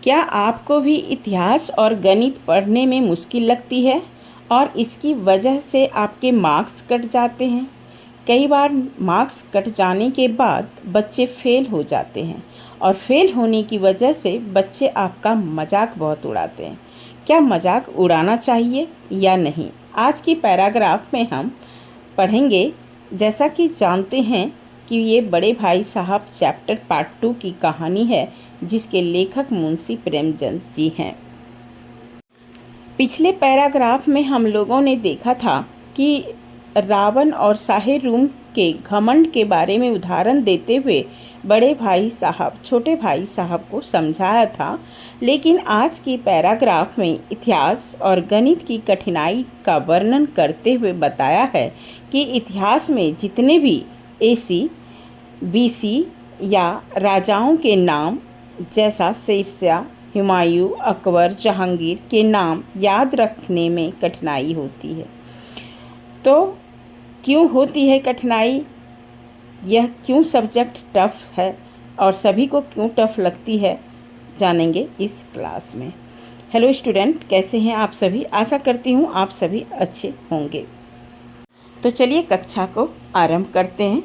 क्या आपको भी इतिहास और गणित पढ़ने में मुश्किल लगती है और इसकी वजह से आपके मार्क्स कट जाते हैं? कई बार मार्क्स कट जाने के बाद बच्चे फेल हो जाते हैं और फेल होने की वजह से बच्चे आपका मजाक बहुत उड़ाते हैं। क्या मजाक उड़ाना चाहिए या नहीं? आज की पैराग्राफ में हम पढ़ेंगे। जैसा कि जानते हैं कि ये बड़े भाई साहब चैप्टर पार्ट 2 की कहानी है, जिसके लेखक मुंशी प्रेमचंद जी हैं। पिछले पैराग्राफ में हम लोगों ने देखा था कि रावण और शाहे रूम के घमंड के बारे में उदाहरण देते हुए बड़े भाई साहब छोटे भाई साहब को समझाया था। लेकिन आज की पैराग्राफ में इतिहास और गणित की कठिनाई का वर्णन करते हुए बताया है कि इतिहास में जितने भी एसी बीसी या राजाओं के नाम जैसा शेरशाह, हुमायूं, अकबर, जहांगीर के नाम याद रखने में कठिनाई होती है। तो क्यों होती है कठिनाई? यह क्यों सब्जेक्ट टफ है और सभी को क्यों टफ लगती है, जानेंगे इस क्लास में। हेलो स्टूडेंट, कैसे हैं आप सभी? आशा करती हूँ आप सभी अच्छे होंगे। तो चलिए कक्षा को आरंभ करते हैं।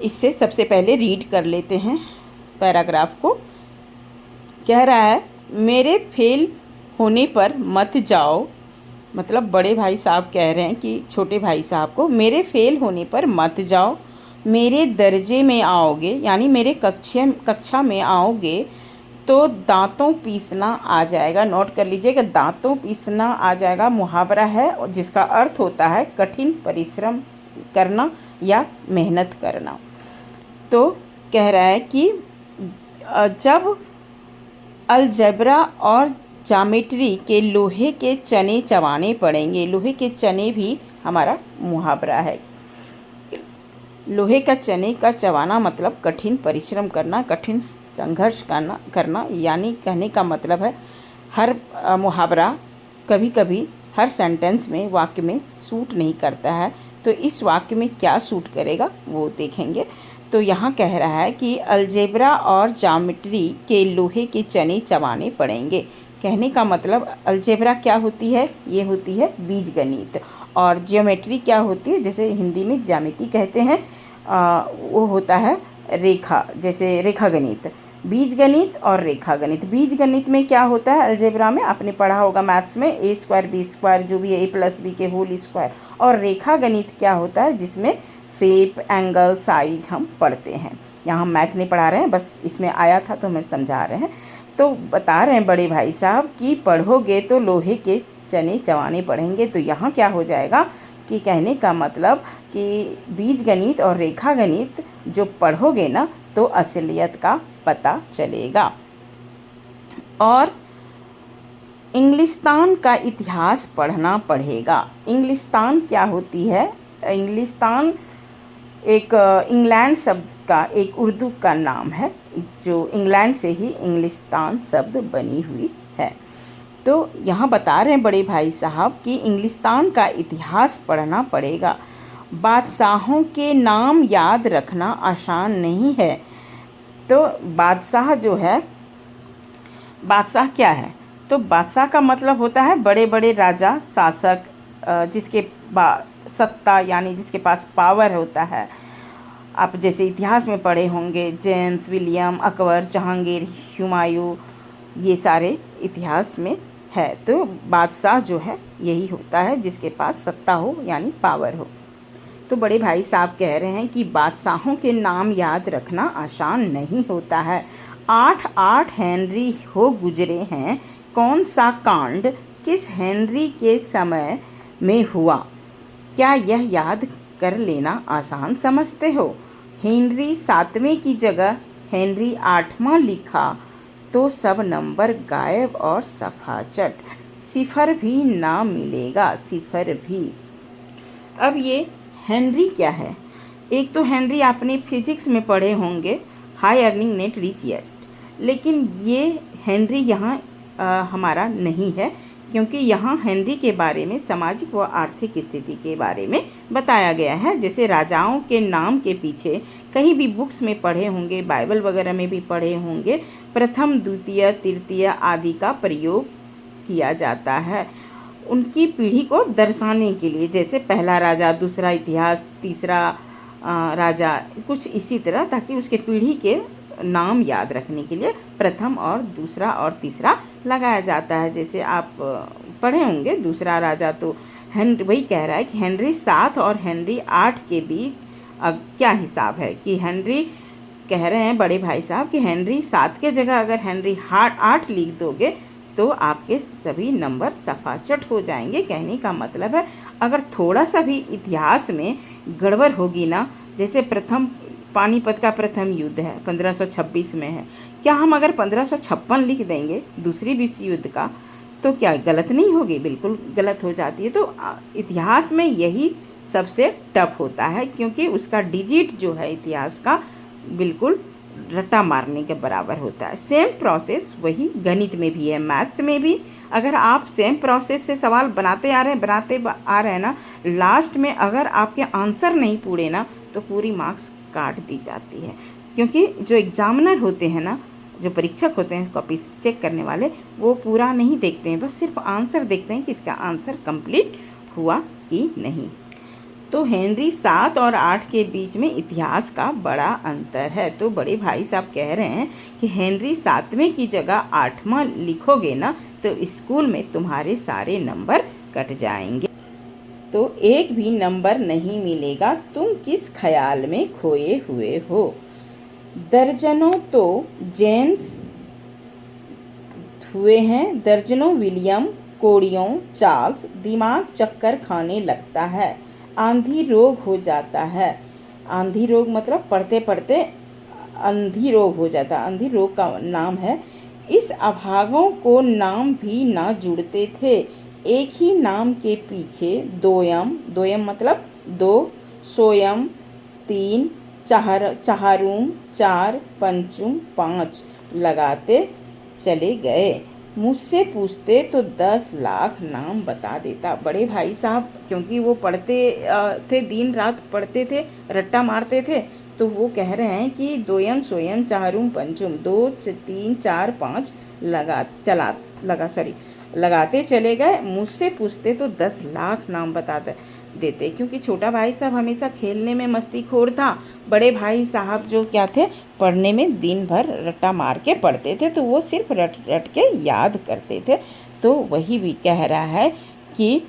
इससे सबसे पहले रीड कर लेते हैं पैराग्राफ को। कह रहा है, मेरे फेल होने पर मत जाओ। मतलब बड़े भाई साहब कह रहे हैं कि छोटे भाई साहब को, मेरे फेल होने पर मत जाओ। मेरे दर्जे में आओगे यानी मेरे कक्षा में आओगे तो दांतों पीसना आ जाएगा। नोट कर लीजिएगा, दांतों पीसना आ जाएगा मुहावरा है जिसका अर्थ होता है कठिन परिश्रम करना या मेहनत करना। तो कह रहा है कि जब अलजेब्रा और ज्योमेट्री के लोहे के चने चबाने पड़ेंगे। लोहे के चने भी हमारा मुहावरा है। लोहे का चने का चबाना मतलब कठिन परिश्रम करना, कठिन संघर्ष करना यानी कहने का मतलब है हर मुहावरा कभी कभी हर सेंटेंस में, वाक्य में सूट नहीं करता है। तो इस वाक्य में क्या सूट करेगा वो देखेंगे। तो यहाँ कह रहा है कि अलजेब्रा और ज्योमेट्री के लोहे के चने चबाने पड़ेंगे। कहने का मतलब अलजेब्रा क्या होती है? ये होती है बीजगणित। और ज्योमेट्री क्या होती है? जैसे हिंदी में ज्यामिति कहते हैं, वो होता है रेखा, जैसे रेखागणित। बीजगणित और रेखागणित। बीजगणित में क्या होता है? अलजेब्रा में आपने पढ़ा होगा मैथ्स में, ए स्क्वायर बी स्क्वायर जो भी है a+b के होल स्क्वायर। और रेखागणित क्या होता है? जिसमें शेप, एंगल, साइज हम पढ़ते हैं। यहाँ हम मैथ नहीं पढ़ा रहे हैं, बस इसमें आया था तो हमें समझा रहे हैं। तो बता रहे हैं बड़े भाई साहब कि पढ़ोगे तो लोहे के चने चबाने पड़ेंगे। तो यहाँ क्या हो जाएगा कि कहने का मतलब कि बीजगणित और रेखागणित जो पढ़ोगे ना तो असलियत का पता चलेगा। और इंग्लिस्तान का इतिहास पढ़ना पड़ेगा। इंग्लिस्तान क्या होती है? इंग्लिस्तान एक इंग्लैंड शब्द का एक उर्दू का नाम है, जो इंग्लैंड से ही इंग्लिस्तान शब्द बनी हुई है। तो यहाँ बता रहे हैं बड़े भाई साहब कि इंग्लिस्तान का इतिहास पढ़ना पड़ेगा। बादशाहों के नाम याद रखना आसान नहीं है। तो बादशाह जो है, बादशाह क्या है? तो बादशाह का मतलब होता है बड़े बड़े राजा, शासक, जिसके सत्ता यानी जिसके पास पावर होता है। आप जैसे इतिहास में पढ़े होंगे, जेम्स, विलियम, अकबर, जहांगीर, हुमायूं, ये सारे इतिहास में है। तो बादशाह जो है यही होता है जिसके पास सत्ता हो यानी पावर हो। तो बड़े भाई साहब कह रहे हैं कि बादशाहों के नाम याद रखना आसान नहीं होता है। 8 हेनरी हो गुजरे हैं, कौन सा कांड किस हेनरी के समय में हुआ, क्या यह याद कर लेना आसान समझते हो? हेनरी 7वें की जगह हेनरी 8वां लिखा तो सब नंबर गायब और सफाचट, सिफर भी ना मिलेगा, सिफर भी। अब ये हेनरी क्या है? एक तो हेनरी आपने फिजिक्स में पढ़े होंगे, high earning net rich yet. लेकिन ये हेनरी यहाँ हमारा नहीं है। क्योंकि यहाँ हेनरी के बारे में सामाजिक व आर्थिक स्थिति के बारे में बताया गया है। जैसे राजाओं के नाम के पीछे कहीं भी बुक्स में पढ़े होंगे, बाइबल वगैरह में भी पढ़े होंगे, प्रथम, द्वितीय, तृतीय आदि का प्रयोग किया जाता है उनकी पीढ़ी को दर्शाने के लिए। जैसे पहला राजा, दूसरा इतिहास, तीसरा राजा, कुछ इसी तरह, ताकि उसके पीढ़ी के नाम याद रखने के लिए प्रथम और दूसरा और तीसरा लगाया जाता है। जैसे आप पढ़े होंगे, दूसरा राजा तो हेनरी, वही कह रहा है कि हेनरी 7 और हेनरी 8 के बीच अब क्या हिसाब है, कि हेनरी कह रहे हैं बड़े भाई साहब कि हेनरी 7 के जगह अगर हेनरी 8 लिख दोगे तो आपके सभी नंबर सफाचट हो जाएंगे। कहने का मतलब है अगर थोड़ा सा भी इतिहास में गड़बड़ होगी ना, जैसे प्रथम पानीपत का प्रथम युद्ध है 1526 में है, क्या हम अगर 1556 लिख देंगे दूसरी विश्व युद्ध का, तो क्या गलत नहीं होगी? बिल्कुल गलत हो जाती है। तो इतिहास में यही सबसे टफ होता है, क्योंकि उसका डिजिट जो है इतिहास का बिल्कुल रट्टा मारने के बराबर होता है। सेम प्रोसेस वही गणित में भी है, मैथ्स में भी। अगर आप सेम प्रोसेस से सवाल बनाते आ रहे हैं ना, लास्ट में अगर आपके आंसर नहीं पूरे ना, तो पूरी मार्क्स काट दी जाती है। क्योंकि जो एग्जामिनर होते हैं ना, जो परीक्षक होते हैं कॉपी चेक करने वाले, वो पूरा नहीं देखते हैं, बस सिर्फ आंसर देखते हैं कि इसका आंसर कंप्लीट हुआ कि नहीं। तो हेनरी 7 और 8 के बीच में इतिहास का बड़ा अंतर है। तो बड़े भाई साहब कह रहे हैं कि हेनरी 7वें की जगह 8वां लिखोगे ना, तो स्कूल में तुम्हारे सारे नंबर कट जाएंगे, तो एक भी नंबर नहीं मिलेगा। तुम किस ख्याल में खोए हुए हो? दर्जनों तो जेम्स हुए हैं, दर्जनों विलियम, कोड़ियों चार्ल्स, दिमाग चक्कर खाने लगता है, आंधी रोग हो जाता है। आंधी रोग मतलब पढ़ते पढ़ते अंधी रोग हो जाता है, अंधी रोग का नाम है। इस अभागों को नाम भी ना जुड़ते थे, एक ही नाम के पीछे दोयम, दोयम मतलब 2, सोयम 3, चाहारूम 4, पंचुम 5 लगाते चले गए। मुझसे पूछते तो 10 लाख नाम बता देता। बड़े भाई साहब क्योंकि वो पढ़ते थे, दिन रात पढ़ते थे, रट्टा मारते थे, तो वो कह रहे हैं कि दोयम, सोयम, चारूम, पंचुम 2, 3, 4, 5 लगाते चले गए। मुझसे पूछते तो 10 लाख नाम बता देते। क्योंकि छोटा भाई साहब हमेशा खेलने में मस्तीखोर था, बड़े भाई साहब जो क्या थे, पढ़ने में दिन भर रट्टा मार के पढ़ते थे, तो वो सिर्फ रट रट के याद करते थे। तो वही भी कह रहा है कि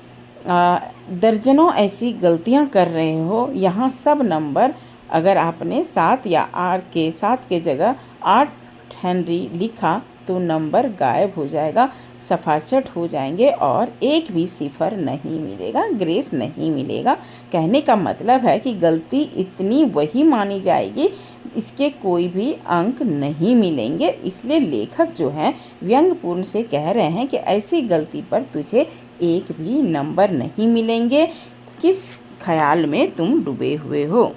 दर्जनों ऐसी गलतियां कर रहे हो, यहाँ सब नंबर अगर आपने 7 या 7 के जगह 8 हेनरी लिखा तो नंबर गायब हो जाएगा, सफाचट हो जाएंगे और एक भी सिफर नहीं मिलेगा, ग्रेस नहीं मिलेगा। कहने का मतलब है कि गलती इतनी वही मानी जाएगी, इसके कोई भी अंक नहीं मिलेंगे। इसलिए लेखक जो है व्यंग्यपूर्ण से कह रहे हैं कि ऐसी गलती पर तुझे एक भी नंबर नहीं मिलेंगे। किस ख्याल में तुम डूबे हुए हो?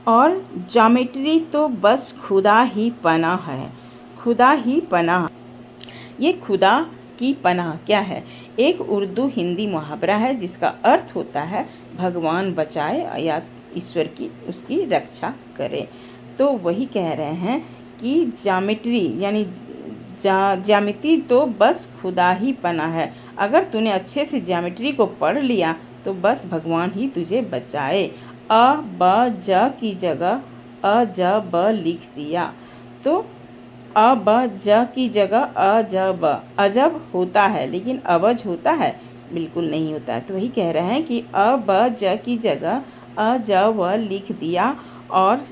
और ज्योमेट्री तो बस खुदा ही पनाह है, खुदा ही पनाह। ये खुदा की पनाह क्या है? एक उर्दू हिंदी मुहावरा है जिसका अर्थ होता है भगवान बचाए या ईश्वर की उसकी रक्षा करे। तो वही कह रहे हैं कि ज्योमेट्री यानी ज्यामिति तो बस खुदा ही पनाह है। अगर तूने अच्छे से ज्योमेट्री को पढ़ लिया तो बस भगवान ही तुझे बचाए। अ ब ज की जगह अ ज ब लिख दिया, तो अ ब ज की जगह अ ज ब। अजब होता है लेकिन अवज होता है? बिल्कुल नहीं होता है। तो वही कह रहे हैं कि अ ब ज की जगह अ ज व लिख दिया और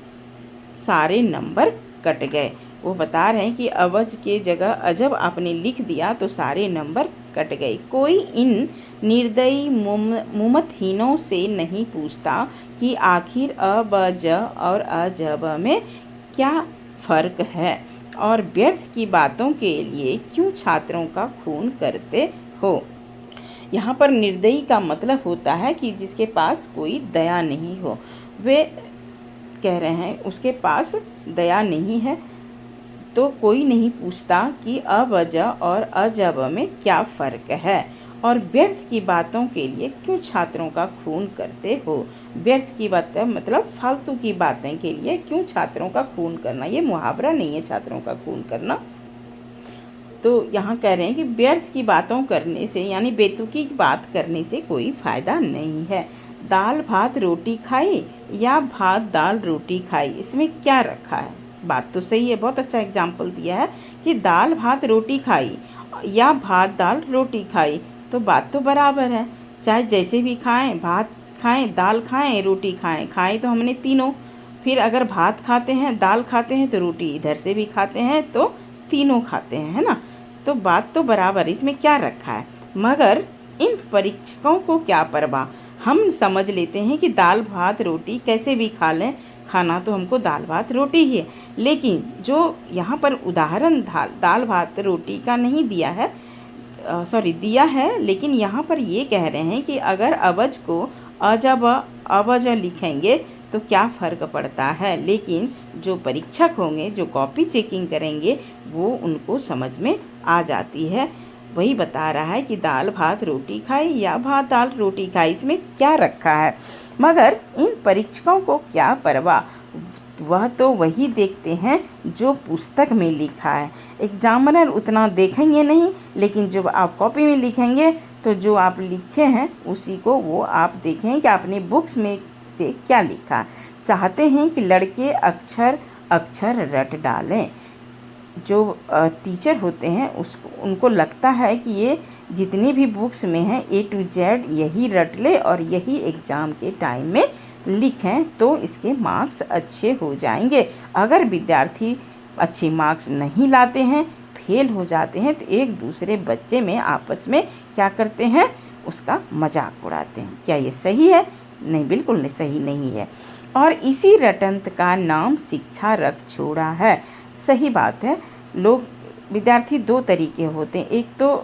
सारे नंबर कट गए। वो बता रहे हैं कि अवज के जगह अजब आपने लिख दिया तो सारे नंबर कट गए। कोई इन निर्दयी मुमतहीनों से नहीं पूछता कि आखिर अ ब ज और अ ज ब में क्या फ़र्क है और व्यर्थ की बातों के लिए क्यों छात्रों का खून करते हो। यहाँ पर निर्दयी का मतलब होता है कि जिसके पास कोई दया नहीं हो। वे कह रहे हैं उसके पास दया नहीं है, तो कोई नहीं पूछता कि अवजह और अजब में क्या फ़र्क है, और व्यर्थ की बातों के लिए क्यों छात्रों का खून करते हो। व्यर्थ की बातें मतलब फालतू की बातें के लिए क्यों छात्रों का खून करना। ये मुहावरा नहीं है छात्रों का खून करना। तो यहाँ कह रहे हैं कि व्यर्थ की बातों करने से यानी बेतुकी की बात करने से कोई फ़ायदा नहीं है। दाल भात रोटी खाई या भात दाल रोटी खाई, इसमें क्या रखा है। बात तो सही है, बहुत अच्छा एग्जाम्पल दिया है कि दाल भात रोटी खाई या भात दाल रोटी खाई, तो बात तो बराबर है। चाहे जैसे भी खाएं, भात खाएं, दाल खाएं, रोटी खाएं, खाएं तो हमने तीनों। फिर अगर भात खाते हैं, दाल खाते हैं, तो रोटी इधर से भी खाते हैं, तो तीनों खाते हैं, है ना। तो बात तो बराबर, इसमें क्या रखा है। मगर इन परीक्षकों को क्या परवाह। हम समझ लेते हैं कि दाल भात रोटी कैसे भी खा लें, खाना तो हमको दाल भात रोटी ही है। लेकिन जो यहाँ पर उदाहरण दाल भात रोटी का नहीं दिया है, दिया है, लेकिन यहाँ पर ये कह रहे हैं कि अगर अवज को अजब अवज लिखेंगे तो क्या फ़र्क पड़ता है। लेकिन जो परीक्षक होंगे, जो कॉपी चेकिंग करेंगे, वो उनको समझ में आ जाती है। वही बता रहा है कि दाल भात रोटी खाई या भात दाल रोटी खाई, इसमें क्या रखा है। मगर इन परीक्षकों को क्या परवाह, वह तो वही देखते हैं जो पुस्तक में लिखा है। एग्जामिनर उतना देखेंगे नहीं, लेकिन जब आप कॉपी में लिखेंगे तो जो आप लिखे हैं उसी को वो आप देखें कि आपने बुक्स में से क्या लिखा। चाहते हैं कि लड़के अक्षर अक्षर रट डालें। जो टीचर होते हैं उनको लगता है कि ये जितनी भी बुक्स में है A to Z यही रट ले और यही एग्ज़ाम के टाइम में लिखें तो इसके मार्क्स अच्छे हो जाएंगे। अगर विद्यार्थी अच्छे मार्क्स नहीं लाते हैं, फेल हो जाते हैं, तो एक दूसरे बच्चे में आपस में क्या करते हैं, उसका मजाक उड़ाते हैं। क्या ये सही है? नहीं, बिल्कुल सही नहीं है। और इसी रटंत का नाम शिक्षा रख छोड़ा है। सही बात है। विद्यार्थी दो तरीके होते हैं। एक तो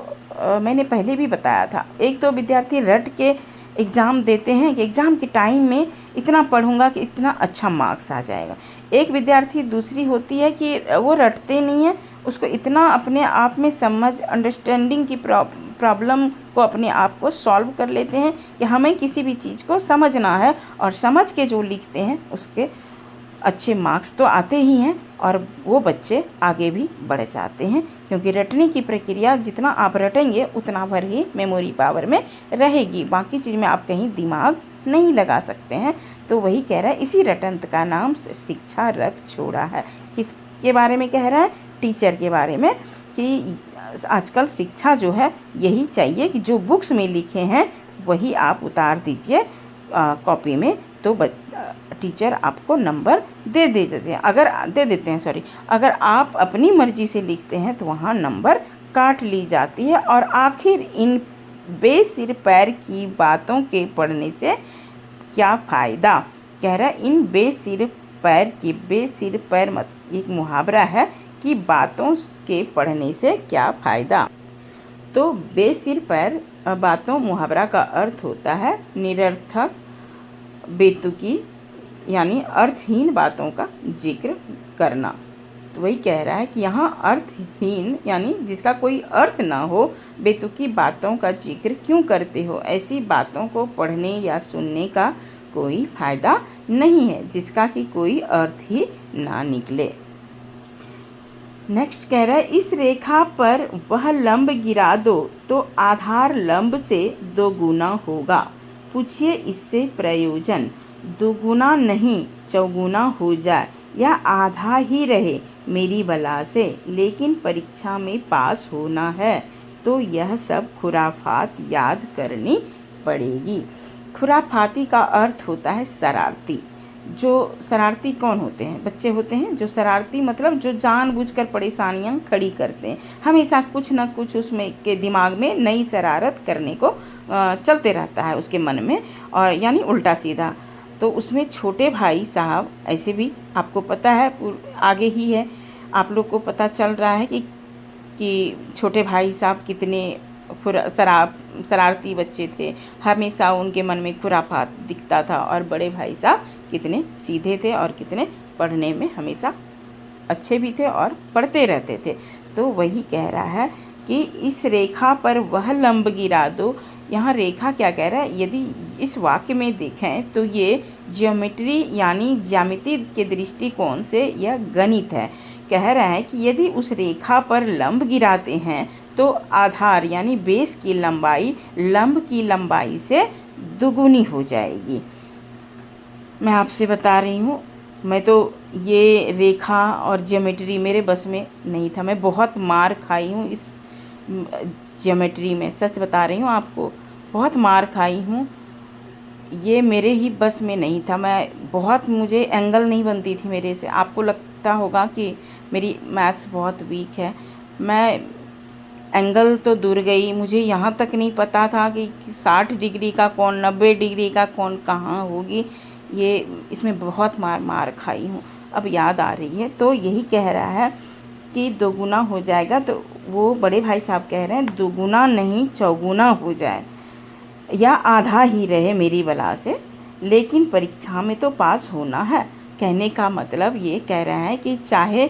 मैंने पहले भी बताया था, एक तो विद्यार्थी रट के एग्ज़ाम देते हैं कि एग्ज़ाम के टाइम में इतना पढ़ूंगा कि इतना अच्छा मार्क्स आ जाएगा। एक विद्यार्थी दूसरी होती है कि वो रटते नहीं है, उसको इतना अपने आप में समझ अंडरस्टैंडिंग की प्रॉब्लम को अपने आप को सॉल्व कर लेते हैं कि हमें किसी भी चीज़ को समझना है, और समझ के जो लिखते हैं उसके अच्छे मार्क्स तो आते ही हैं और वो बच्चे आगे भी बढ़ जाते हैं। क्योंकि रटने की प्रक्रिया जितना आप रटेंगे उतना भर ही मेमोरी पावर में रहेगी, बाकी चीज़ में आप कहीं दिमाग नहीं लगा सकते हैं। तो वही कह रहा है, इसी रटंत का नाम शिक्षा रख छोड़ा है। किसके बारे में कह रहा है? टीचर के बारे में, कि आजकल शिक्षा जो है यही चाहिए कि जो बुक्स में लिखे हैं वही आप उतार दीजिए कॉपी में, तो टीचर आपको नंबर दे देते हैं। अगर आप अपनी मर्ज़ी से लिखते हैं तो वहाँ नंबर काट ली जाती है। और आखिर इन बेसिर पैर की बातों के पढ़ने से क्या फ़ायदा। कह रहा है इन बेसिर पैर एक मुहावरा है कि बातों के पढ़ने से क्या फ़ायदा। तो बेसिर पैर बातों मुहावरा का अर्थ होता है निरर्थक, बेतुकी यानी अर्थहीन बातों का जिक्र करना। तो वही कह रहा है कि यहाँ अर्थहीन यानी जिसका कोई अर्थ ना हो, बेतुकी बातों का जिक्र क्यों करते हो। ऐसी बातों को पढ़ने या सुनने का कोई फ़ायदा नहीं है जिसका कि कोई अर्थ ही ना निकले। नेक्स्ट कह रहा है, इस रेखा पर वह लंब गिरा दो तो आधार लंब से 2 गुना होगा। पूछिए इससे प्रयोजन। 2 गुना नहीं 4 गुना हो जाए या आधा ही रहे मेरी बला से, लेकिन परीक्षा में पास होना है तो यह सब खुराफात याद करनी पड़ेगी। खुराफाती का अर्थ होता है शरारती। जो शरारती कौन होते हैं? बच्चे होते हैं। जो शरारती मतलब जो जानबूझकर परेशानियां खड़ी करते हैं, हमेशा कुछ ना कुछ उसमें के दिमाग में नई शरारत करने को चलते रहता है उसके मन में, और यानी उल्टा सीधा। तो उसमें छोटे भाई साहब ऐसे भी आपको पता है, आगे ही है, आप लोग को पता चल रहा है कि छोटे भाई साहब कितने शरारती बच्चे थे। हमेशा उनके मन में खुराफात दिखता था। और बड़े भाई साहब कितने सीधे थे और कितने पढ़ने में हमेशा अच्छे भी थे और पढ़ते रहते थे। तो वही कह रहा है कि इस रेखा पर वह लंब गिरा दो। यहाँ रेखा क्या कह रहा है, यदि इस वाक्य में देखें तो ये ज्योमेट्री यानी ज्यामिति के दृष्टिकोण से यह गणित है। कह रहा है कि यदि उस रेखा पर लंब गिराते हैं तो आधार यानी बेस की लंबाई लंब की लंबाई से दुगुनी हो जाएगी। मैं आपसे बता रही हूँ, मैं तो ये रेखा और ज्योमेट्री मेरे बस में नहीं था। मैं बहुत मार खाई हूँ इस ज्योमेट्री में, सच बता रही हूँ आपको, बहुत मार खाई हूँ। ये मेरे ही बस में नहीं था। मुझे एंगल नहीं बनती थी मेरे से। आपको लगता होगा कि मेरी मैथ्स बहुत वीक है। मैं एंगल तो दूर गई, मुझे यहाँ तक नहीं पता था कि 60 डिग्री का कौन 90 डिग्री का कौन कहाँ होगी। ये इसमें बहुत मार खाई हूँ। अब याद आ रही है। तो यही कह रहा है कि दोगुना हो जाएगा, तो वो बड़े भाई साहब कह रहे हैं दोगुना नहीं चौगुना हो जाए या आधा ही रहे मेरी बला से, लेकिन परीक्षा में तो पास होना है। कहने का मतलब ये कह रहा है कि चाहे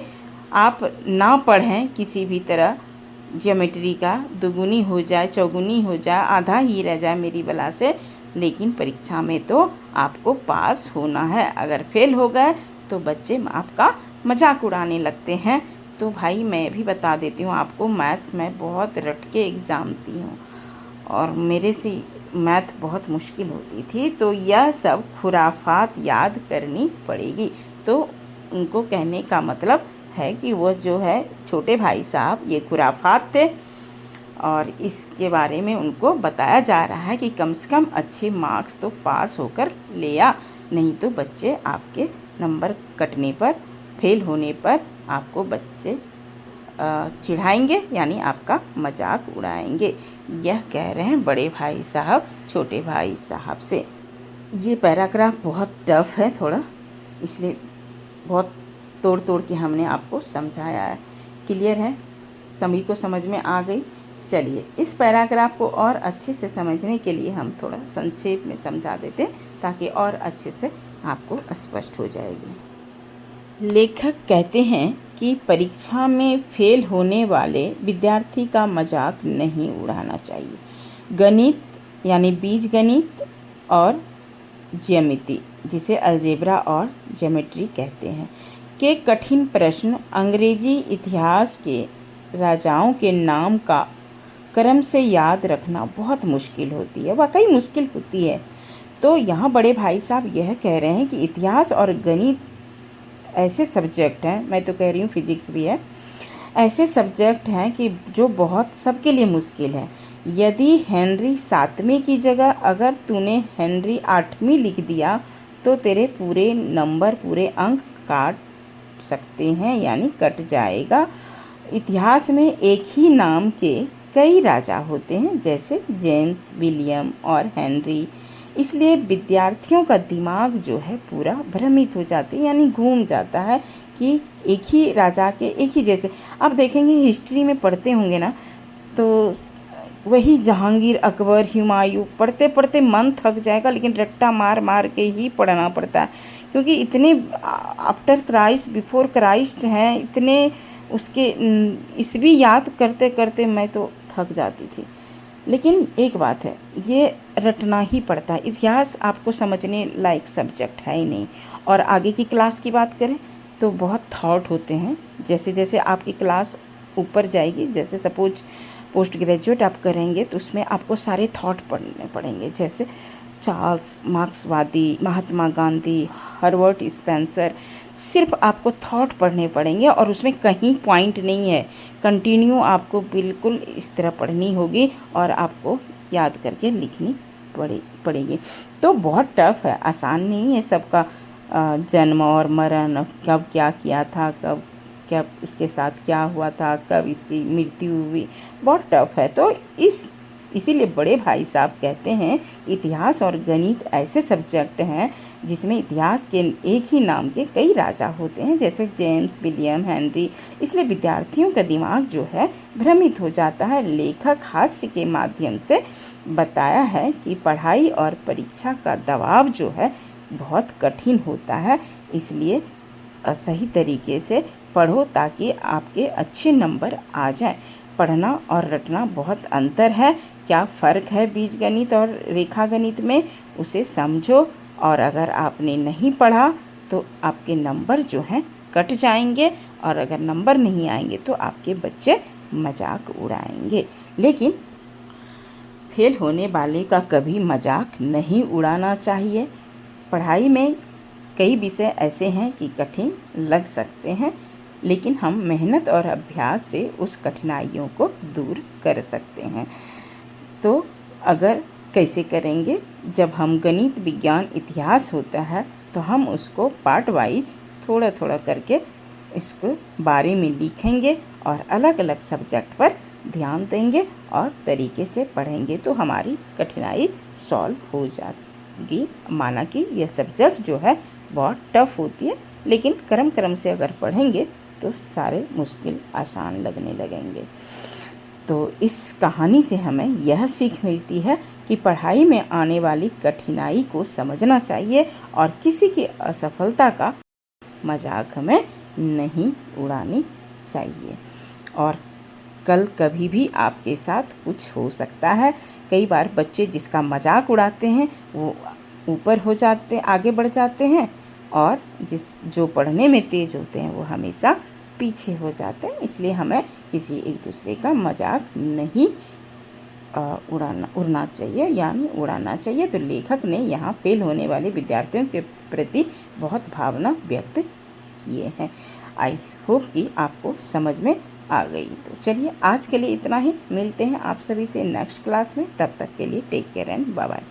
आप ना पढ़ें किसी भी तरह, ज्योमेट्री का दुगुनी हो जाए चौगुनी हो जाए आधा ही रह जाए मेरी बला से, लेकिन परीक्षा में तो आपको पास होना है। अगर फेल हो गए तो बच्चे आपका मजाक उड़ाने लगते हैं। तो भाई मैं भी बता देती हूँ आपको, मैथ्स में बहुत रट के एग्ज़ाम दी हूँ और मेरे से मैथ बहुत मुश्किल होती थी। तो यह सब खुराफात याद करनी पड़ेगी। तो उनको कहने का मतलब है कि वो जो है छोटे भाई साहब ये खुराफात थे और इसके बारे में उनको बताया जा रहा है कि कम से कम अच्छे मार्क्स तो पास होकर ले आ, नहीं तो बच्चे आपके नंबर कटने पर, फेल होने पर आपको बच्चे चिढ़ाएंगे यानी आपका मजाक उड़ाएंगे। यह कह रहे हैं बड़े भाई साहब छोटे भाई साहब से। ये पैराग्राफ बहुत टफ है थोड़ा, इसलिए बहुत तोड़ तोड़ के हमने आपको समझाया है। क्लियर है, सभी को समझ में आ गई। चलिए इस पैराग्राफ को और अच्छे से समझने के लिए हम थोड़ा संक्षेप में समझा देते हैं ताकि और अच्छे से आपको स्पष्ट हो जाएगी। लेखक कहते हैं कि परीक्षा में फेल होने वाले विद्यार्थी का मजाक नहीं उड़ाना चाहिए। गणित यानी बीजगणित और ज्यामिति, जिसे अलजेब्रा और ज्योमेट्री कहते हैं, के कठिन प्रश्न अंग्रेजी इतिहास के राजाओं के नाम का क्रम से याद रखना बहुत मुश्किल होती है, वाकई मुश्किल होती है। तो यहाँ बड़े भाई साहब यह कह रहे हैं कि इतिहास और गणित ऐसे सब्जेक्ट हैं, मैं तो कह रही हूँ फिजिक्स भी है, ऐसे सब्जेक्ट हैं कि जो बहुत सबके लिए मुश्किल है। यदि हेनरी 7वीं की जगह अगर तूने हेनरी 8वीं लिख दिया तो तेरे पूरे नंबर पूरे अंक काट सकते हैं यानी कट जाएगा। इतिहास में एक ही नाम के कई राजा होते हैं जैसे जेम्स, विलियम और हेनरी, इसलिए विद्यार्थियों का दिमाग जो है पूरा भ्रमित हो जाते हैं यानी घूम जाता है कि एक ही राजा के एक ही जैसे। आप देखेंगे हिस्ट्री में पढ़ते होंगे ना, तो वही जहांगीर, अकबर, हुमायूं पढ़ते पढ़ते मन थक जाएगा, लेकिन रट्टा मार मार के ही पढ़ना पड़ता है क्योंकि इतने आफ्टर क्राइस्ट बिफोर क्राइस्ट हैं, इतने उसके ईस्वी याद करते करते मैं तो थक जाती थी। लेकिन एक बात है, ये रटना ही पड़ता है। इतिहास आपको समझने लायक सब्जेक्ट है ही नहीं। और आगे की क्लास की बात करें तो बहुत थॉट होते हैं। जैसे जैसे आपकी क्लास ऊपर जाएगी, जैसे सपोज पोस्ट ग्रेजुएट आप करेंगे तो उसमें आपको सारे थॉट पढ़ने पड़ेंगे, जैसे चार्ल्स मार्क्सवादी, महात्मा गांधी, हर्बर्ट स्पेंसर, सिर्फ आपको थॉट पढ़ने पड़ेंगे और उसमें कहीं पॉइंट नहीं है। कंटिन्यू आपको बिल्कुल इस तरह पढ़नी होगी और आपको याद करके लिखनी पड़ेगी। तो बहुत टफ है, आसान नहीं है सबका। जन्म और मरण, कब क्या किया था, कब क्या उसके साथ क्या हुआ था, कब इसकी मृत्यु हुई, बहुत टफ है। तो इसीलिए बड़े भाई साहब कहते हैं इतिहास और गणित ऐसे सब्जेक्ट हैं जिसमें इतिहास के एक ही नाम के कई राजा होते हैं जैसे जेम्स, विलियम, हेनरी, इसलिए विद्यार्थियों का दिमाग जो है भ्रमित हो जाता है। लेखक हास्य के माध्यम से बताया है कि पढ़ाई और परीक्षा का दबाव जो है बहुत कठिन होता है, इसलिए सही तरीके से पढ़ो ताकि आपके अच्छे नंबर आ जाएं। पढ़ना और रटना बहुत अंतर है। क्या फ़र्क है बीजगणित और रेखागणित में, उसे समझो। और अगर आपने नहीं पढ़ा तो आपके नंबर जो हैं कट जाएंगे, और अगर नंबर नहीं आएंगे तो आपके बच्चे मजाक उड़ाएंगे। लेकिन फेल होने वाले का कभी मजाक नहीं उड़ाना चाहिए। पढ़ाई में कई विषय ऐसे हैं कि कठिन लग सकते हैं, लेकिन हम मेहनत और अभ्यास से उस कठिनाइयों को दूर कर सकते हैं। तो अगर कैसे करेंगे, जब हम गणित, विज्ञान, इतिहास होता है तो हम उसको पार्ट वाइज थोड़ा थोड़ा करके इसको बारे में लिखेंगे और अलग अलग सब्जेक्ट पर ध्यान देंगे और तरीके से पढ़ेंगे तो हमारी कठिनाई सॉल्व हो जाएगी। माना कि यह सब्जेक्ट जो है बहुत टफ होती है, लेकिन क्रम क्रम से अगर पढ़ेंगे तो सारे मुश्किल आसान लगने लगेंगे। तो इस कहानी से हमें यह सीख मिलती है कि पढ़ाई में आने वाली कठिनाई को समझना चाहिए और किसी की असफलता का मजाक हमें नहीं उड़ानी चाहिए। और कल कभी भी आपके साथ कुछ हो सकता है। कई बार बच्चे जिसका मजाक उड़ाते हैं वो ऊपर हो जाते, आगे बढ़ जाते हैं, और जो पढ़ने में तेज़ होते हैं वो हमेशा पीछे हो जाते हैं। इसलिए हमें किसी एक दूसरे का मजाक नहीं उड़ना चाहिए, यानी उड़ाना चाहिए। तो लेखक ने यहाँ फेल होने वाले विद्यार्थियों के प्रति बहुत भावना व्यक्त किए हैं। आई होप कि आपको समझ में आ गई। तो चलिए आज के लिए इतना ही, मिलते हैं आप सभी से नेक्स्ट क्लास में। तब तक के लिए take care and bye bye.